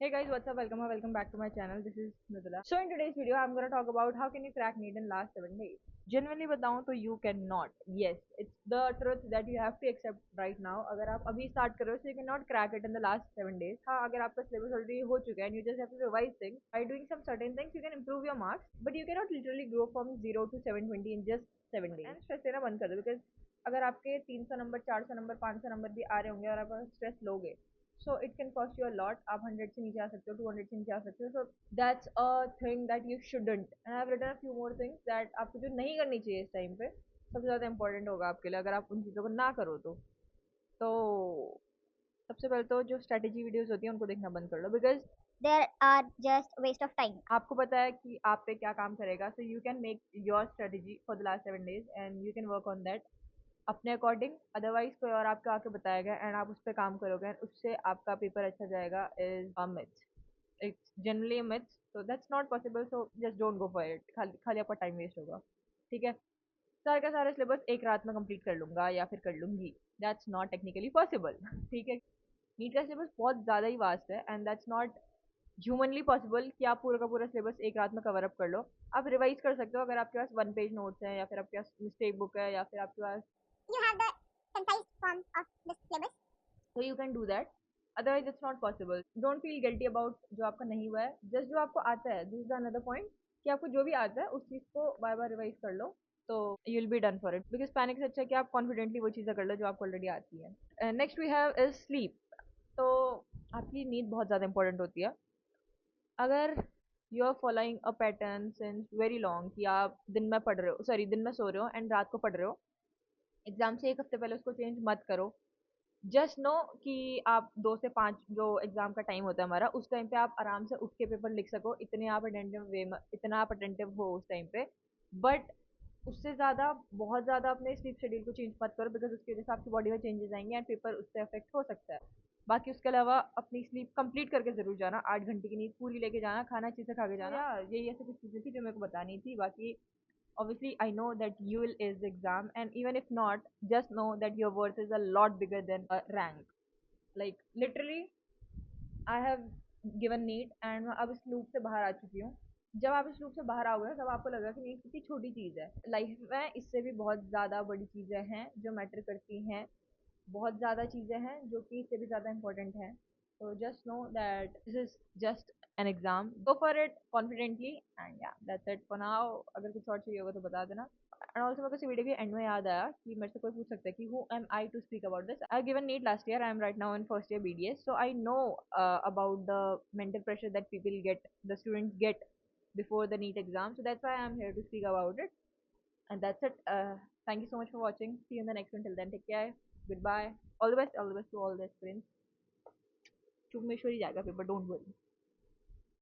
Hey guys, what's up? Welcome back to my channel. This is Nudula. So in today's video, I'm gonna talk about how can you crack NEET in last 7 days. Generally बताऊँ तो you cannot. Yes, it's the truth that you have to accept right now. अगर आप अभी start कर रहे हो, so you cannot crack it in the last 7 days. हाँ, अगर आपका syllabus already हो चुका है and you just have to revise things by doing some certain things, you can improve your marks. But you cannot literally grow from 0 to 720 in just 7 days. And stress लेना बंद कर दो because अगर आपके 300 number 400 number 500 number भी आ रहे होंगे और आप स्ट्रेस लोगे so it can cost you a lot. आप 100 से नीचे आ सकते हो, 200 से नीचे आ सकते हो. So that's a thing that you shouldn't. And I've written a few more things that आपको जो नहीं करनी चाहिए इस टाइम पे सबसे ज़्यादा इंपॉर्टेंट होगा आपके लिए अगर आप उन चीज़ों को ना करो तो सबसे पहले तो जो स्ट्रेटेजी वीडियोस होती हैं उनको देखना बंद कर लो because there are just waste of time. आपको पता है कि आप पे क्या काम करेगा so you can make your strategy for the last 7 days and you can work on that अपने अकॉर्डिंग अदरवाइज कोई और आपको आके बताएगा एंड आप उस पर काम करोगे एंड उससे आपका पेपर अच्छा जाएगा is a myth it's generally a myth so that's not possible so just don't go for it खाली खाली आपका टाइम वेस्ट होगा ठीक है सारे का सारा सिलेबस एक रात में कंप्लीट कर लूंगा या फिर कर लूंगी दैट्स नॉट टेक्निकली पॉसिबल ठीक है नीट का सिलेबस बहुत ज़्यादा ही वास्ट है and that's not humanly possible कि आप पूरा का पूरा सिलेबस एक रात में कवर अप कर लो आप रिवाइज कर सकते हो अगर आपके पास 1 पेज नोट्स हैं या फिर आपके पास मिस्टेक बुक है या फिर आपके पास You have the concise form of the syllabus. so you can do that otherwise it's not possible don't feel guilty about जो आपका नहीं हुआ है just जो आपको आता है this is another point कि आपको जो भी आता है उस चीज़ को बार बार रिवाइज कर लो तो you will be done for it because panic से अच्छा है कि आप कॉन्फिडेंटली वो चीज़ें कर लो जो आपको ऑलरेडी आती है next we have is sleep तो आपकी नींद बहुत ज़्यादा इंपॉर्टेंट होती है अगर you are following a pattern since very long कि आप दिन में पढ़ रहे हो सॉरी दिन में सो रहे हो एंड रात को पढ़ रहे हो एग्जाम से एक हफ्ते पहले उसको चेंज मत करो जस्ट नो कि आप 2 से 5 जो एग्जाम का टाइम होता है हमारा उस टाइम पे आप आराम से उठ के पेपर लिख सको इतना आप अटेंटिव हो उस टाइम पे बट उससे ज़्यादा बहुत ज़्यादा अपने स्लीप शेड्यूल को चेंज मत करो बिकॉज उसकी वजह से आपकी बॉडी में चेंजेस आएंगे एंड पेपर उससे अफेक्ट हो सकता है बाकी उसके अलावा अपनी स्लीप कंप्लीट करके ज़रूर जाना 8 घंटे की नींद पूरी लेके जाना खाना अच्छे से खा के जाना यार यही ऐसी कुछ चीज़ें थी जो मेरे को बतानी थी बाकी obviously I know that UL is the exam and even if not just know that your worth is a lot bigger than a rank like literally I have given NEET and मैं अब इस loop से बाहर आ चुकी हूँ जब आप इस लूप से बाहर आओगे तब आपको लगेगा कि NEET कितनी छोटी चीज़ है लाइफ में इससे भी बहुत ज़्यादा बड़ी चीज़ें हैं जो मैटर करती हैं बहुत ज़्यादा चीज़ें हैं जो कि इससे भी ज़्यादा इंपॉर्टेंट हैं तो just know that this is just an exam go for it confidently and या दैट्स इट फॉर नाउ अगर कुछ और चाहिए होगा तो बता देना एंड ऑल्सो मेरे को इस वीडियो के एंड में याद आया कि मेरे से कोई पूछ सकता है कि who am I to speak about this I given NEET last year I am right now in first year BDS so I know about the mental pressure that people get the students get before the NEET exam so that's why I am here to speak about it and that's it thank you so much for watching see you in the next one till then take care goodbye all the best to all the aspirants चुम्बेश्वरी जाएगा paper don't worry